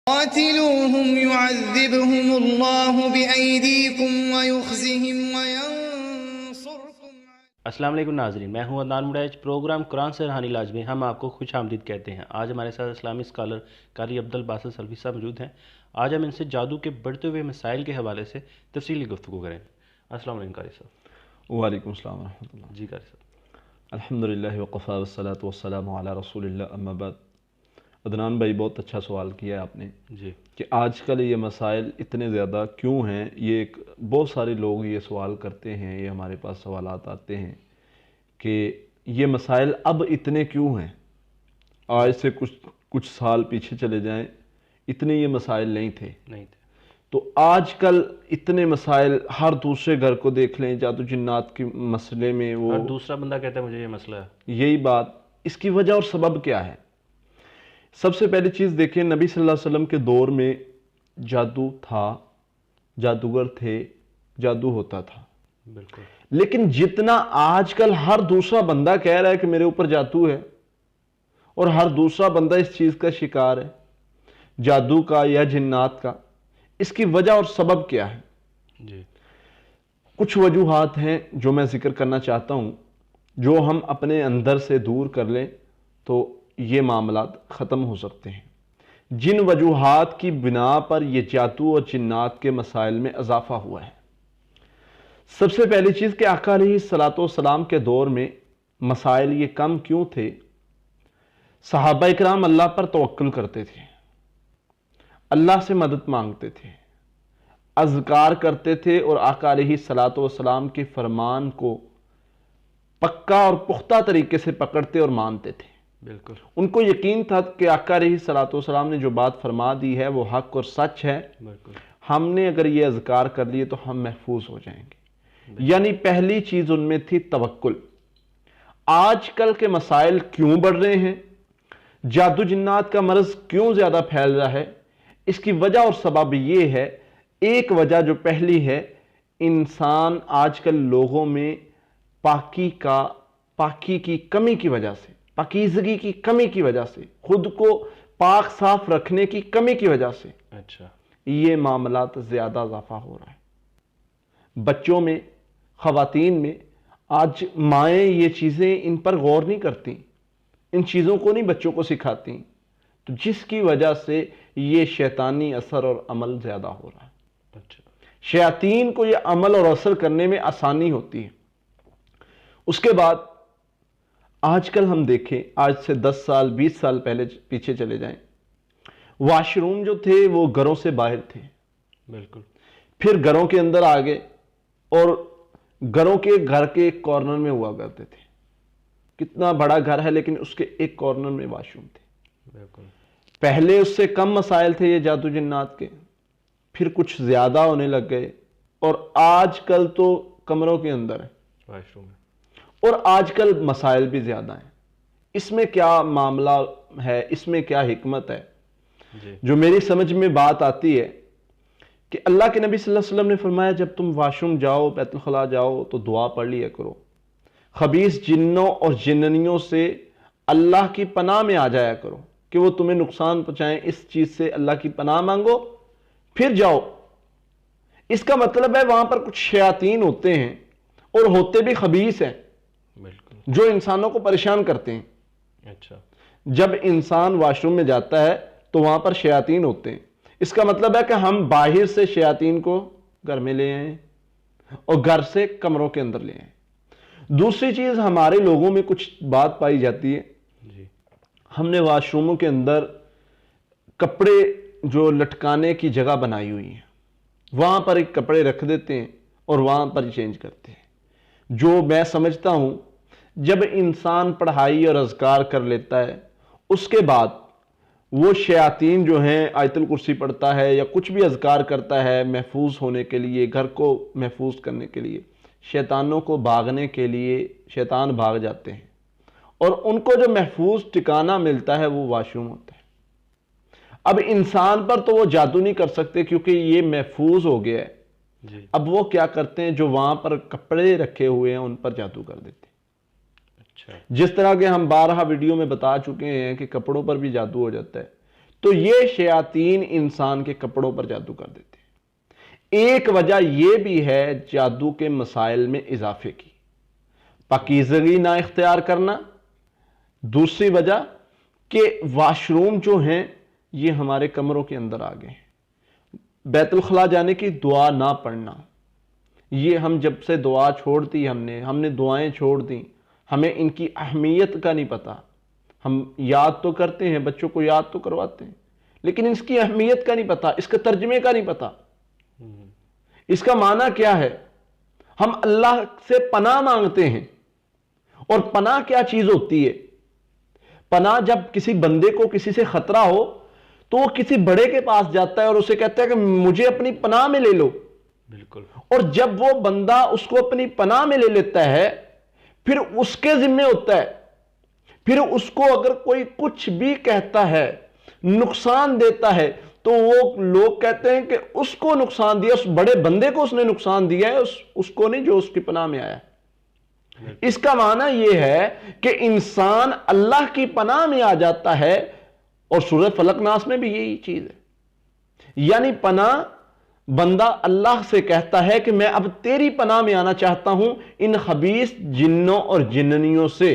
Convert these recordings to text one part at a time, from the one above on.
قاتلوهم يعذبهم الله بأيديكم ويخزهم وينصركم. السلام علیکم ناظرین، میں ہوں عدنان مڑیچ۔ پروگرام قرآن سے روحانی علاج میں ہم آپ کو خوش آمدید کہتے ہیں۔ آج ہمارے ساتھ اسلامی اسکالر قاری عبدالباسط سلفی صاحب موجود ہیں۔ آج ہم ان سے جادو کے بڑھتے ہوئے مسائل کے حوالے سے تفصیلی گفتگو کریں۔ السلام علیکم قاری صاحب۔ وعلیکم السلام ورحمۃ اللہ۔ جی قاری صاحب۔ الحمدللہ وقفا والصلاة والسلام علی رسول اللہ، اما بعد۔ عدنان بھائی، بہت اچھا سوال کیا ہے آپ نے جی کہ آج کل یہ مسائل اتنے زیادہ کیوں ہیں۔ بہت سارے لوگ یہ سوال کرتے ہیں، یہ ہمارے پاس سوالات آتے ہیں کہ یہ مسائل اب اتنے کیوں ہیں۔ آج سے کچھ سال پیچھے چلے جائیں، اتنے یہ مسائل نہیں تھے۔ تو آج کل اتنے مسائل، ہر دوسرے گھر کو دیکھ لیں، جادو جنات کے مسئلے میں وہ ہر دوسرا بندہ کہتا ہے مجھے یہ مسئلہ ہے۔ یہی بات، اس کی وجہ اور سبب کیا ہے؟ سب سے پہلی چیز دیکھیں، نبی صلی اللہ علیہ وسلم کے دور میں جادو تھا، جادوگر تھے، جادو ہوتا تھا۔ بالکل۔ لیکن جتنا آج کل ہر دوسرا بندہ کہہ رہا ہے کہ میرے اوپر جادو ہے، اور ہر دوسرا بندہ اس چیز کا شکار ہے، جادو کا یا جنات کا، اس کی وجہ اور سبب کیا ہے؟ جی کچھ وجوہات ہیں جو میں ذکر کرنا چاہتا ہوں، جو ہم اپنے اندر سے دور کر لیں تو یہ معاملات ختم ہو سکتے ہیں۔ جن وجوہات کی بنا پر یہ جادو اور جنات کے مسائل میں اضافہ ہوا ہے، سب سے پہلی چیز کہ آقا علیہ الصلوۃ والسلام کے دور میں مسائل یہ کم کیوں تھے؟ صحابہ اکرام اللہ پر توکل کرتے تھے، اللہ سے مدد مانگتے تھے، اذکار کرتے تھے، اور آقا علیہ الصلوۃ والسلام کے فرمان کو پکا اور پختہ طریقے سے پکڑتے اور مانتے تھے۔ بالکل۔ ان کو یقین تھا کہ آقا علیہ الصلوۃ والسلام نے جو بات فرما دی ہے وہ حق اور سچ ہے۔ بالکل۔ ہم نے اگر یہ اذکار کر لیے تو ہم محفوظ ہو جائیں گے۔ یعنی پہلی چیز ان میں تھی توکل۔ آج کل کے مسائل کیوں بڑھ رہے ہیں؟ جادو جنات کا مرض کیوں زیادہ پھیل رہا ہے؟ اس کی وجہ اور سبب یہ ہے، ایک وجہ جو پہلی ہے، انسان آج کل لوگوں میں پاکی کی کمی کی وجہ سے، پاکیزگی کی کمی کی وجہ سے، خود کو پاک صاف رکھنے کی کمی کی وجہ سے اچھا یہ معاملات زیادہ اضافہ ہو رہا ہے۔ بچوں میں، خواتین میں، آج مائیں یہ چیزیں ان پر غور نہیں کرتی، ان چیزوں کو نہیں بچوں کو سکھاتی، تو جس کی وجہ سے یہ شیطانی اثر اور عمل زیادہ ہو رہا ہے۔ اچھا۔ شیاطین کو یہ عمل اور اثر کرنے میں آسانی ہوتی ہے۔ اس کے بعد آج کل ہم دیکھیں، آج سے 10 سال 20 سال پہلے پیچھے چلے جائیں، واش روم جو تھے وہ گھروں سے باہر تھے، بالکل۔ پھر گھروں کے اندر آ گئے، اور گھر کے ایک کارنر میں ہوا کرتے تھے۔ کتنا بڑا گھر ہے لیکن اس کے ایک کارنر میں واش روم تھے۔ بالکل۔ پہلے اس سے کم مسائل تھے یہ جادو جنات کے، پھر کچھ زیادہ ہونے لگ گئے، اور آج کل تو کمروں کے اندر ہے، واش روم ہے، اور آج کل مسائل بھی زیادہ ہیں۔ اس میں کیا معاملہ ہے، اس میں کیا حکمت ہے؟ جی جو میری سمجھ میں بات آتی ہے کہ اللہ کے نبی صلی اللہ علیہ وسلم نے فرمایا، جب تم واش روم جاؤ، بیت الخلاء جاؤ، تو دعا پڑھ لیا کرو، خبیث جنوں اور جننیوں سے اللہ کی پناہ میں آ جایا کرو کہ وہ تمہیں نقصان پہنچائیں، اس چیز سے اللہ کی پناہ مانگو، پھر جاؤ۔ اس کا مطلب ہے وہاں پر کچھ شیاطین ہوتے ہیں، اور ہوتے بھی خبیث ہیں، بالکل۔ جو انسانوں کو پریشان کرتے ہیں۔ اچھا۔ جب انسان واش روم میں جاتا ہے تو وہاں پر شیاطین ہوتے ہیں، اس کا مطلب ہے کہ ہم باہر سے شیاطین کو گھر میں لے آئیں، اور گھر سے کمروں کے اندر لے آئیں۔ دوسری چیز، ہمارے لوگوں میں کچھ بات پائی جاتی ہے، جی ہم نے واش روموں کے اندر کپڑے جو لٹکانے کی جگہ بنائی ہوئی ہیں، وہاں پر ایک کپڑے رکھ دیتے ہیں اور وہاں پر چینج کرتے ہیں۔ جو میں سمجھتا ہوں، جب انسان پڑھائی اور اذکار کر لیتا ہے، اس کے بعد وہ شیاطین جو ہیں، آیت الکرسی پڑھتا ہے یا کچھ بھی اذکار کرتا ہے محفوظ ہونے کے لیے، گھر کو محفوظ کرنے کے لیے، شیطانوں کو بھاگنے کے لیے شیطان بھاگ جاتے ہیں، اور ان کو جو محفوظ ٹھکانہ ملتا ہے وہ واش روم ہوتا ہے۔ اب انسان پر تو وہ جادو نہیں کر سکتے کیونکہ یہ محفوظ ہو گیا ہے۔ جی اب وہ کیا کرتے ہیں، جو وہاں پر کپڑے رکھے ہوئے ہیں ان پر جادو کر دیتے ہیں۔ اچھا۔ جس طرح کہ ہم بارہا ویڈیو میں بتا چکے ہیں کہ کپڑوں پر بھی جادو ہو جاتا ہے، تو یہ شیاطین انسان کے کپڑوں پر جادو کر دیتے ہیں۔ ایک وجہ یہ بھی ہے جادو کے مسائل میں اضافے کی، پاکیزگی نہ اختیار کرنا۔ دوسری وجہ کہ واش روم جو ہیں یہ ہمارے کمروں کے اندر آ گئے ہیں، بیت الخلاء جانے کی دعا نہ پڑھنا، یہ ہم جب سے دعا چھوڑ دی ہم نے دعائیں چھوڑ دیں، ہمیں ان کی اہمیت کا نہیں پتا۔ ہم یاد تو کرتے ہیں، بچوں کو یاد تو کرواتے ہیں، لیکن اس کی اہمیت کا نہیں پتا، اس کے ترجمے کا نہیں پتا، اس کا معنی کیا ہے۔ ہم اللہ سے پناہ مانگتے ہیں، اور پناہ کیا چیز ہوتی ہے؟ پناہ جب کسی بندے کو کسی سے خطرہ ہو تو وہ کسی بڑے کے پاس جاتا ہے اور اسے کہتا ہے کہ مجھے اپنی پناہ میں لے لو۔ بالکل۔ اور جب وہ بندہ اس کو اپنی پناہ میں لے لیتا ہے پھر اس کے ذمہ ہوتا ہے، پھر اس کو اگر کوئی کچھ بھی کہتا ہے، نقصان دیتا ہے، تو وہ لوگ کہتے ہیں کہ اس کو نقصان دیا، اس بڑے بندے کو اس نے نقصان دیا ہے، اس کو نہیں جو اس کی پناہ میں آیا۔ اس کا معنی یہ ہے کہ انسان اللہ کی پناہ میں آ جاتا ہے، اور سورہ فلق ناس میں بھی یہی چیز ہے، یعنی پناہ بندہ اللہ سے کہتا ہے کہ میں اب تیری پناہ میں آنا چاہتا ہوں ان خبیث جنوں اور جننیوں سے۔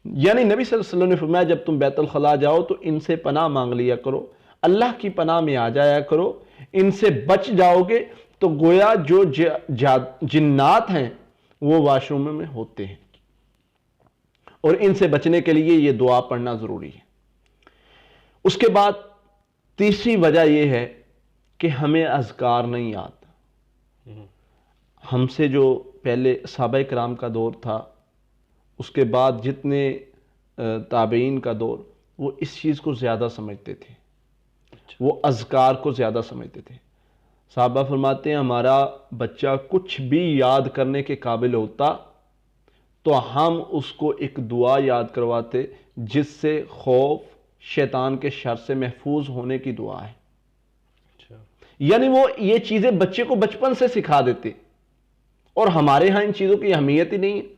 یعنی نبی صلی اللہ علیہ وسلم نے فرمایا جب تم بیت الخلاء جاؤ تو ان سے پناہ مانگ لیا کرو، اللہ کی پناہ میں آ جایا کرو، ان سے بچ جاؤ گے تو گویا جو جنات ہیں وہ واش روم میں ہوتے ہیں، اور ان سے بچنے کے لیے یہ دعا پڑھنا ضروری ہے۔ اس کے بعد تیسری وجہ یہ ہے کہ ہمیں اذکار نہیں یاد۔ ہم سے جو پہلے صحابہ کرام کا دور تھا، اس کے بعد جتنے تابعین کا دور، وہ اس چیز کو زیادہ سمجھتے تھے، وہ اذکار کو زیادہ سمجھتے تھے۔ صحابہ فرماتے ہیں ہمارا بچہ کچھ بھی یاد کرنے کے قابل ہوتا تو ہم اس کو ایک دعا یاد کرواتے جس سے خوف شیطان کے شر سے محفوظ ہونے کی دعا ہے۔ یعنی وہ یہ چیزیں بچے کو بچپن سے سکھا دیتے، اور ہمارے ہاں ان چیزوں کی اہمیت ہی نہیں ہے۔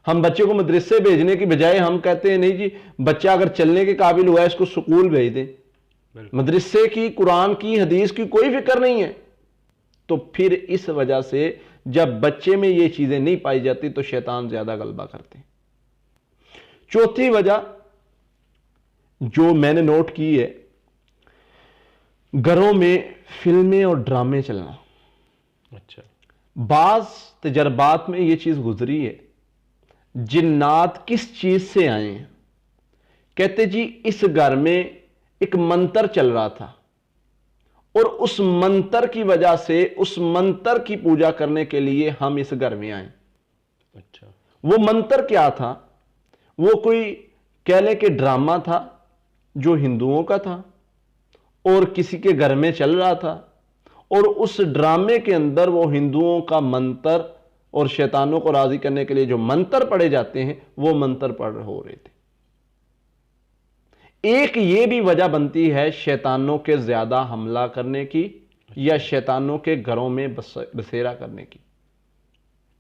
ہم بچے کو مدرسے بھیجنے کی بجائے ہم کہتے ہیں نہیں جی بچہ اگر چلنے کے قابل ہوا ہے اس کو سکول بھیج دیں، مدرسے کی، قرآن کی، حدیث کی کوئی فکر نہیں ہے۔ تو پھر اس وجہ سے جب بچے میں یہ چیزیں نہیں پائی جاتی تو شیطان زیادہ غلبہ کرتے ہیں۔ چوتھی وجہ جو میں نے نوٹ کی ہے، گھروں میں فلمیں اور ڈرامے چلنا۔ اچھا، بعض تجربات میں یہ چیز گزری ہے، جنات کس چیز سے آئے ہیں؟ کہتے جی اس گھر میں ایک منتر چل رہا تھا، اور اس منتر کی وجہ سے اس منتر کی پوجا کرنے کے لیے ہم اس گھر میں آئے۔ اچھا، وہ منتر کیا تھا؟ وہ کوئی کہہ لے کہ ڈرامہ تھا جو ہندوؤں کا تھا اور کسی کے گھر میں چل رہا تھا، اور اس ڈرامے کے اندر وہ ہندوؤں کا منتر اور شیطانوں کو راضی کرنے کے لیے جو منتر پڑھے جاتے ہیں وہ منتر پڑھ ہو رہے تھے۔ ایک یہ بھی وجہ بنتی ہے شیطانوں کے زیادہ حملہ کرنے کی یا شیطانوں کے گھروں میں بسیرا کرنے کی۔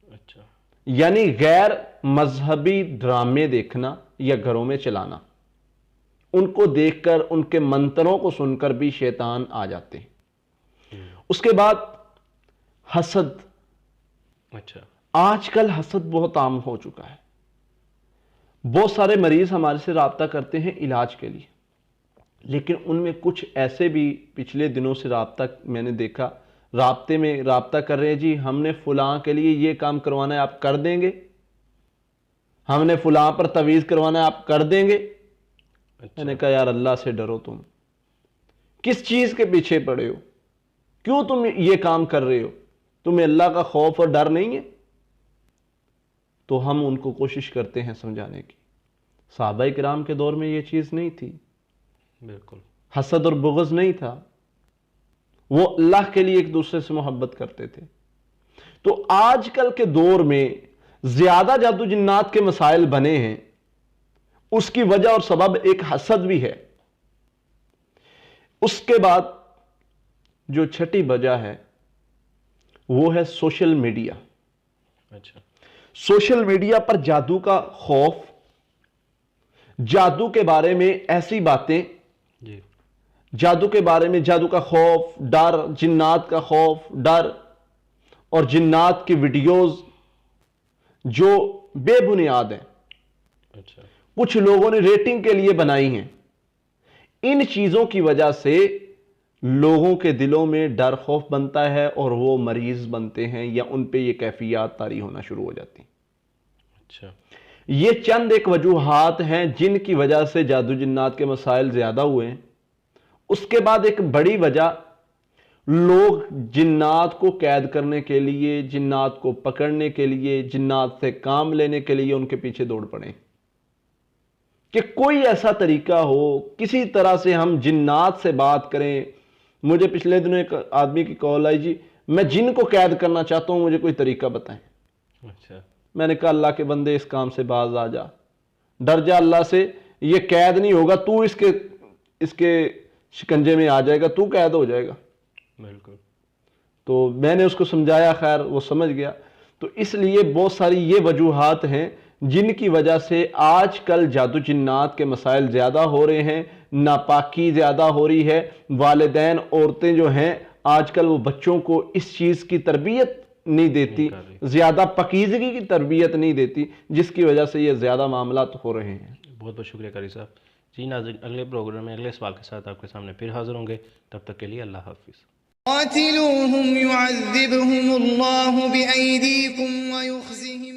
اچھا، یعنی غیر مذہبی ڈرامے دیکھنا یا گھروں میں چلانا، ان کو دیکھ کر ان کے منتروں کو سن کر بھی شیطان آ جاتے ہیں۔ اس کے بعد حسد۔ اچھا، آج کل حسد بہت عام ہو چکا ہے، بہت سارے مریض ہمارے سے رابطہ کرتے ہیں علاج کے لیے، لیکن ان میں کچھ ایسے بھی پچھلے دنوں سے رابطہ میں نے دیکھا، رابطے میں رابطہ کر رہے ہیں جی ہم نے فلاں کے لیے یہ کام کروانا ہے آپ کر دیں گے، ہم نے فلاں پر تعویذ کروانا ہے آپ کر دیں گے۔ میں نے کہا یار اللہ سے ڈرو، تم کس چیز کے پیچھے پڑے ہو؟ کیوں تم یہ کام کر رہے ہو؟ تمہیں اللہ کا خوف اور ڈر نہیں ہے؟ تو ہم ان کو کوشش کرتے ہیں سمجھانے کی۔ صحابہ کرام کے دور میں یہ چیز نہیں تھی، بالکل حسد اور بغض نہیں تھا، وہ اللہ کے لیے ایک دوسرے سے محبت کرتے تھے۔ تو آج کل کے دور میں زیادہ جادو جنات کے مسائل بنے ہیں، اس کی وجہ اور سبب ایک حسد بھی ہے۔ اس کے بعد جو چھٹی وجہ ہے وہ ہے سوشل میڈیا۔ اچھا، سوشل میڈیا پر جادو کا خوف، جادو کے بارے میں ایسی باتیں جی جادو کے بارے میں، جادو کا خوف، ڈر، جنات کا خوف، ڈر اور جنات کی ویڈیوز جو بے بنیاد ہیں، اچھا کچھ لوگوں نے ریٹنگ کے لیے بنائی ہیں، ان چیزوں کی وجہ سے لوگوں کے دلوں میں ڈر خوف بنتا ہے اور وہ مریض بنتے ہیں یا ان پہ یہ کیفیات طاری ہونا شروع ہو جاتی ہیں۔ اچھا یہ چند ایک وجوہات ہیں جن کی وجہ سے جادو جنات کے مسائل زیادہ ہوئے ہیں۔ اس کے بعد ایک بڑی وجہ، لوگ جنات کو قید کرنے کے لیے، جنات کو پکڑنے کے لیے، جنات سے کام لینے کے لیے ان کے پیچھے دوڑ پڑے کہ کوئی ایسا طریقہ ہو، کسی طرح سے ہم جنات سے بات کریں۔ مجھے پچھلے دنوں ایک آدمی کی کال آئی، جی میں جن کو قید کرنا چاہتا ہوں، مجھے کوئی طریقہ بتائیں۔ اچھا میں نے کہا اللہ کے بندے اس کام سے باز آ جا، ڈر جا اللہ سے، یہ قید نہیں ہوگا، تو اس کے شکنجے میں آ جائے گا، تو قید ہو جائے گا۔ بالکل تو میں نے اس کو سمجھایا، خیر وہ سمجھ گیا۔ تو اس لیے بہت ساری یہ وجوہات ہیں جن کی وجہ سے آج کل جادو جنات کے مسائل زیادہ ہو رہے ہیں، ناپاکی زیادہ ہو رہی ہے۔ والدین، عورتیں جو ہیں آج کل وہ بچوں کو اس چیز کی تربیت نہیں دیتی، زیادہ پاکیزگی کی تربیت نہیں دیتی، جس کی وجہ سے یہ زیادہ معاملات ہو رہے ہیں۔ بہت بہت شکریہ قاری صاحب۔ جی ناظرین، اگلے پروگرام میں اگلے سوال کے ساتھ آپ کے سامنے پھر حاضر ہوں گے، تب تک کے لیے اللہ حافظ۔ قاتلوهم يعذبهم الله بأيديكم ويخزهم